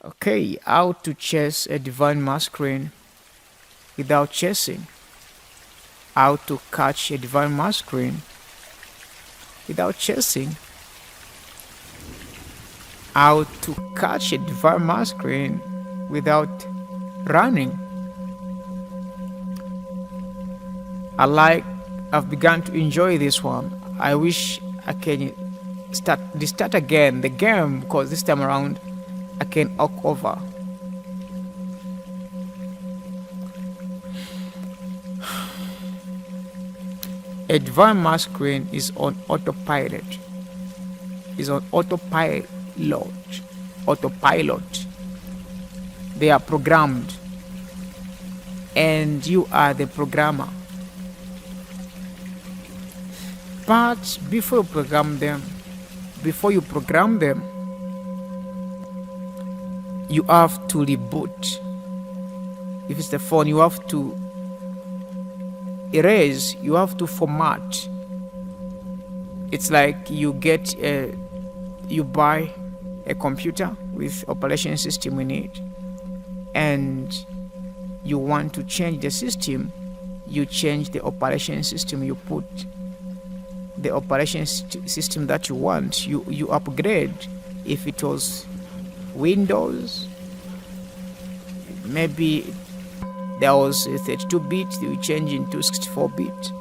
Okay, how to chase a divine masquerade without chasing. How to catch a divine masquerade without chasing. How to catch a divine masquerade without running. I've begun to enjoy this one. I wish I can start again the game, because this time around I can walk over. A divine masquerade is on autopilot. Is on autopilot. Autopilot. They are programmed, and you are the programmer. But before you program them, you have to reboot. If it's the phone, you have to erase, you have to format. It's like you buy a computer with operation system in it, and you want to change the system. You change the operation system, you put the operation system that you want, you upgrade. If it was Windows, maybe there was a 32-bit, you change into 64-bit.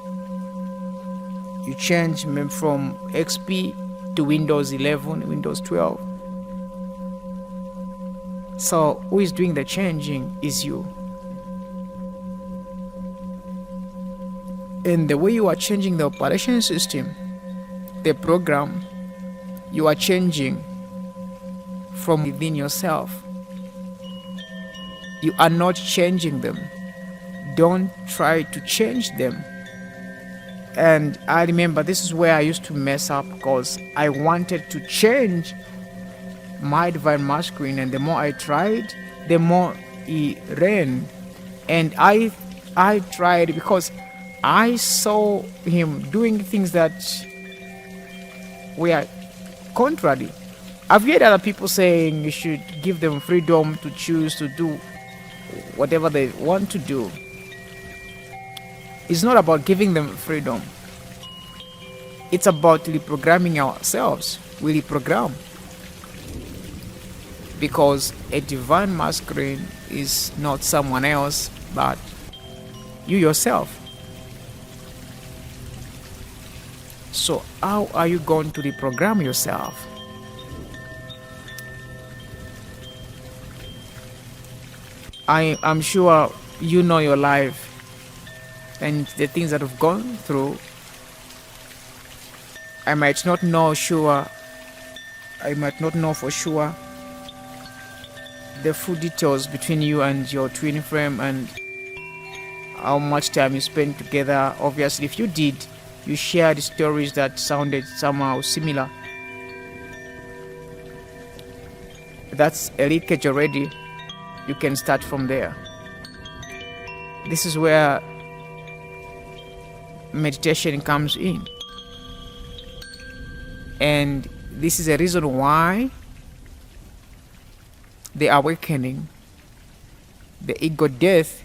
You change maybe from XP to Windows 11, Windows 12. So who is doing the changing is you. And the way you are changing the operation system, the program, you are changing from within yourself. You are not changing them. Don't try to change them. And I remember this is where I used to mess up, because I wanted to change my divine masculine, and the more I tried, the more he ran. And I tried because I saw him doing things that were contrary. I've heard other people saying you should give them freedom to choose to do whatever they want to do. It's not about giving them freedom. It's about reprogramming ourselves. We reprogram. Because a divine masculine is not someone else, but you yourself. So how are you going to reprogram yourself? I'm sure you know your life and the things that have gone through. I might not know for sure the full details between you and your twin flame and how much time you spent together. Obviously, if you did, you shared stories that sounded somehow similar. That's a leakage already. You can start from there. This is where meditation comes in. And this is a reason why the awakening, the ego death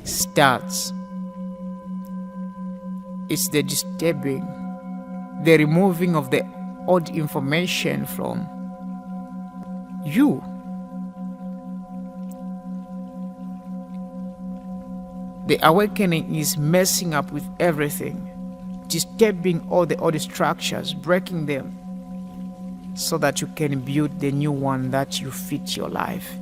starts. It's the disturbing, the removing of the old information from you. The awakening is messing up with everything, disturbing all the old structures, breaking them, so that you can build the new one that you fit your life.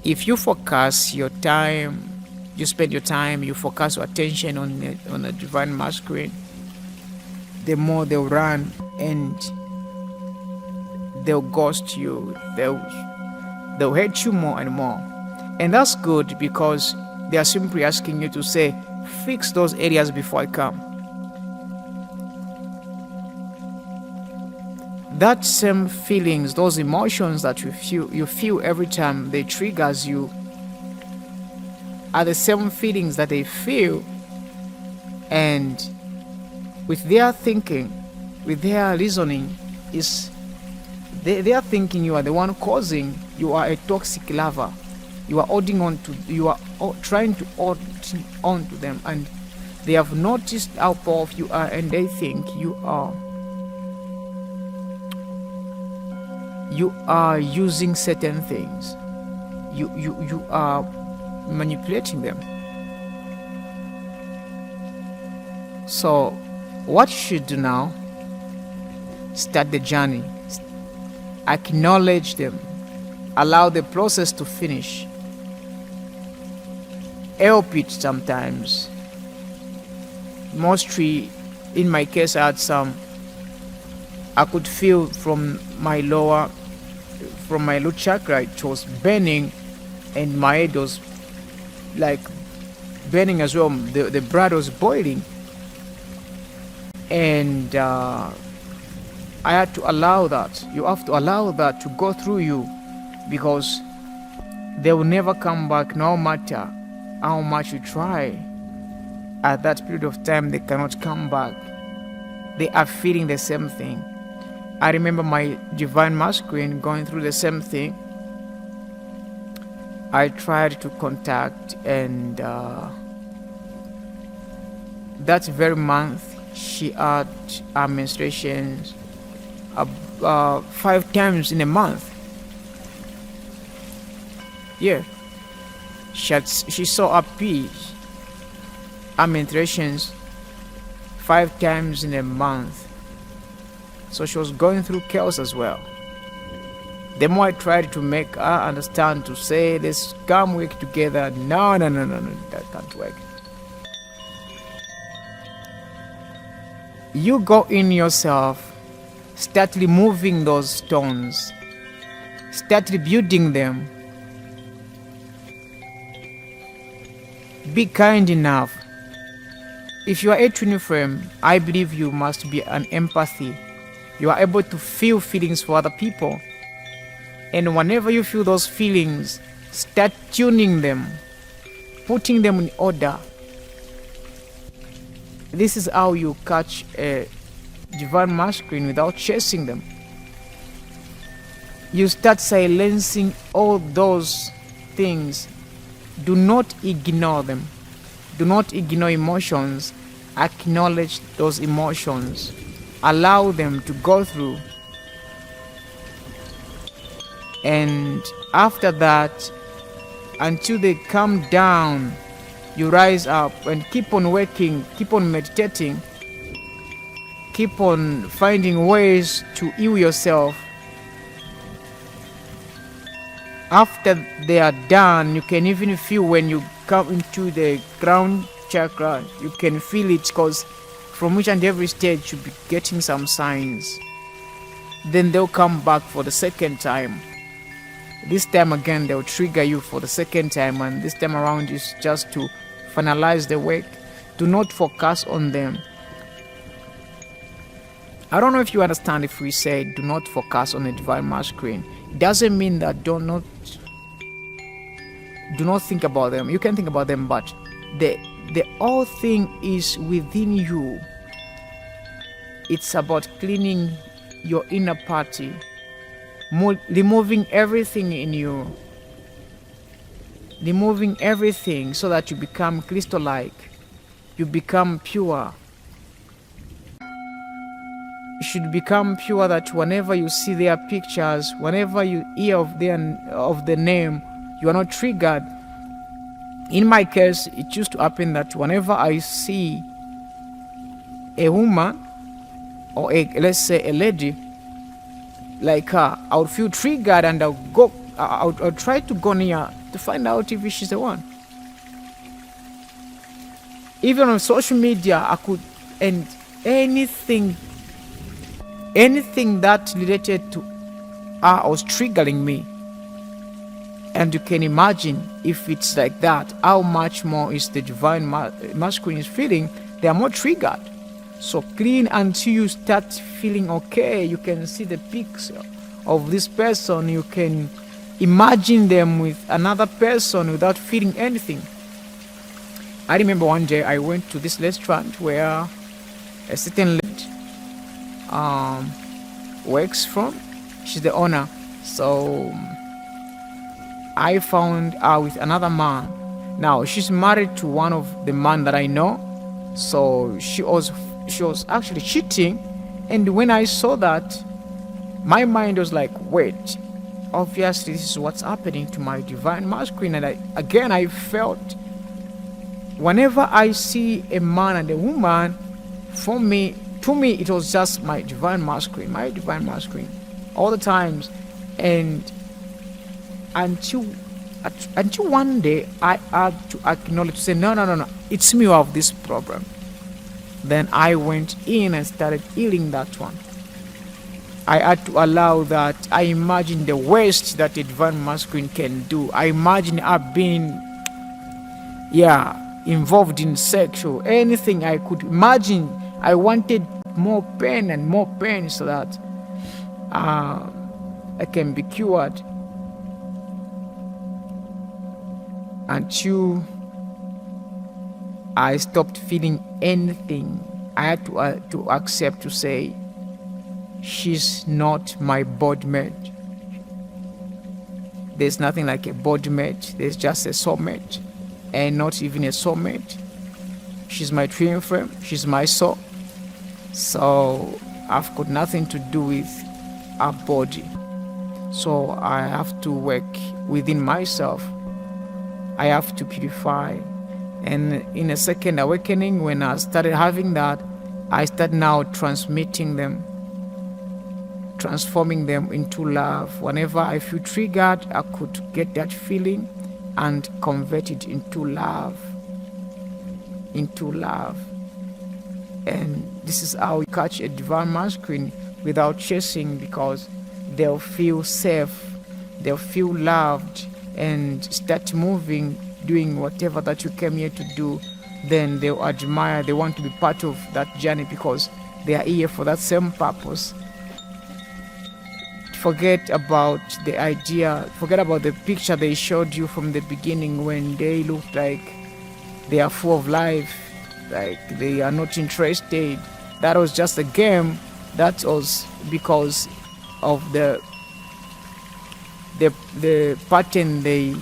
If you focus your time, you spend your time, you focus your attention on a divine masculine, the more they'll run and they'll ghost you, they'll hate you more and more. And that's good, because they are simply asking you to say, fix those areas before I come. That same feelings, those emotions that you feel every time they triggers you, are the same feelings that they feel. And with their thinking, with their reasoning, is they are thinking you are the one causing. You are a toxic lover. You are holding on to, you are trying to hold on to them, and they have noticed how powerful you are, and they think you are using certain things. You are manipulating them. So what you should do now, start the journey, acknowledge them, allow the process to finish, help it sometimes. Mostly in my case, I could feel from my root chakra, it was burning, and my head was like burning as well. The blood was boiling, and I had to allow that. You have to allow that to go through you, because they will never come back, no matter how much you try. At that period of time, they cannot come back. They are feeling the same thing. I remember my divine masculine going through the same thing. I tried to contact, and that very month she had her menstruations 5 times in a month. Yeah, she saw her menstruations 5 times in a month. So she was going through chaos as well. The more I tried to make her understand, to say, let's come work together, no, that can't work. You go in yourself, start removing those stones, start rebuilding them. Be kind enough. If you are a twin flame, I believe you must be an empathy. You are able to feel feelings for other people. And whenever you feel those feelings, start tuning them, putting them in order. This is how you catch a divine masculine without chasing them. You start silencing all those things. Do not ignore them. Do not ignore emotions. Acknowledge those emotions. Allow them to go through. And after that, until they calm down, you rise up and keep on working, keep on meditating, keep on finding ways to heal yourself. After they are done, you can even feel when you come into the ground chakra, you can feel it, because from each and every stage you'll be getting some signs. Then they'll come back for the second time. This time again, they'll trigger you for the second time, and this time around is just to finalize the work. Do not focus on them. I don't know if you understand if we say do not focus on the divine masculine. It doesn't mean that do not think about them. You can think about them, but the whole thing is within you. It's about cleaning your inner party, removing everything in you, removing everything so that you become crystal-like, you become pure. You should become pure, that whenever you see their pictures, whenever you hear of the name, you are not triggered. In my case, it used to happen that whenever I see a woman, or let's say a lady like her, I would feel triggered, and I'll try to go near to find out if she's the one. Even on social media, I could, and anything that related to her was triggering me. And you can imagine, if it's like that, how much more is the divine masculine is feeling. They are more triggered. So clean until you start feeling okay. You can see the pics of this person. You can imagine them with another person without feeling anything. I remember one day I went to this restaurant where a certain lady, works from. She's the owner. So I found her with another man. Now she's married to one of the men that I know. So she was actually cheating. And when I saw that, my mind was like, wait, obviously this is what's happening to my divine masculine. And I felt, whenever I see a man and a woman, to me it was just my divine masculine all the times. And until one day I had to acknowledge, to say, no, it's me who have this problem. Then I went in and started healing that one. I had to allow that. I imagine the worst that a divine masculine can do. I imagine her being, involved in sexual, anything I could imagine. I wanted more pain and more pain so that I can be cured. Until I stopped feeling anything, I had to accept, to say, she's not my body mate. There's nothing like a body mate. There's just a soulmate, and not even a soulmate. She's my twin flame. She's my soul. So I've got nothing to do with her body. So I have to work within myself. I have to purify. And in a second awakening, when I started having that, I started now transmitting them, transforming them into love. Whenever I feel triggered, I could get that feeling and convert it into love. And this is how you catch a divine masculine without chasing, because they'll feel safe, they'll feel loved, and start moving, doing whatever that you came here to do. Then they'll admire, they want to be part of that journey because they are here for that same purpose. Forget about the idea, forget about the picture they showed you from the beginning, when they looked like they are full of life, like they are not interested. That was just a game. That was because of the pattern they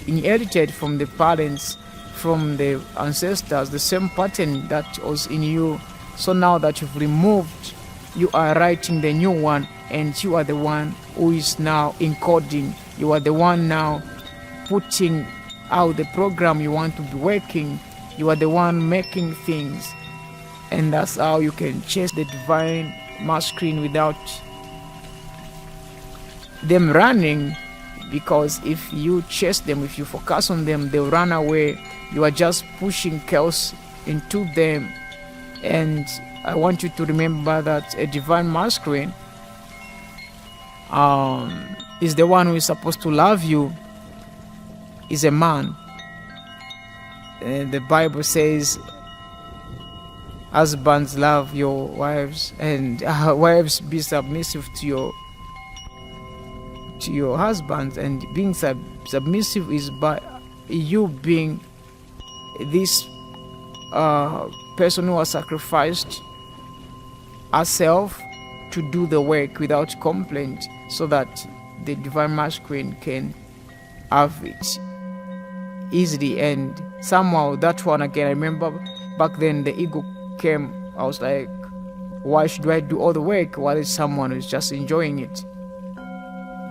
inherited from the parents, from the ancestors, the same pattern that was in you. So now that you've removed, you are writing the new one, and you are the one who is now encoding. You are the one now putting out the program you want to be working. You are the one making things, and that's how you can chase the divine masculine without them running. Because if you chase them, if you focus on them, they'll run away. You are just pushing chaos into them. And I want you to remember that a divine masculine is the one who is supposed to love you, is a man. The Bible says, husbands, love your wives, and wives, be submissive to your husbands. And being submissive is by you being this person who has sacrificed herself to do the work without complaint, so that the divine masculine can have it easily. And somehow that one again, I remember back then the ego came. I was like, why should I do all the work while someone is just enjoying it?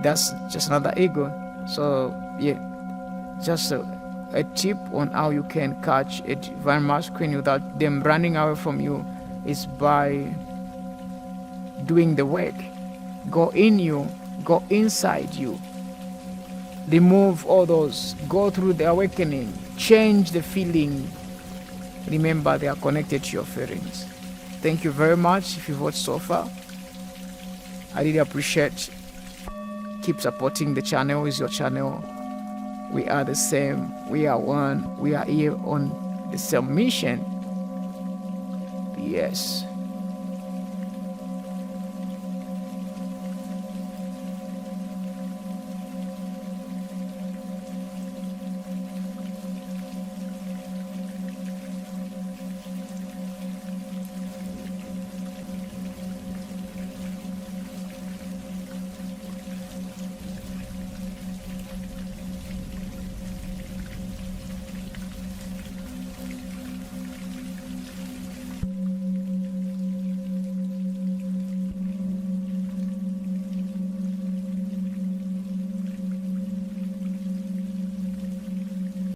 That's just another ego. So just a tip on how you can catch a divine masculine without them running away from you is by doing the work. Go in you, go inside you, remove all those, go through the awakening, change the feeling. Remember, they are connected to your feelings. Thank you very much if you've watched so far. I really appreciate. Keep supporting the channel. Is your channel. We are the same. We are one. We are here on the same mission. Yes.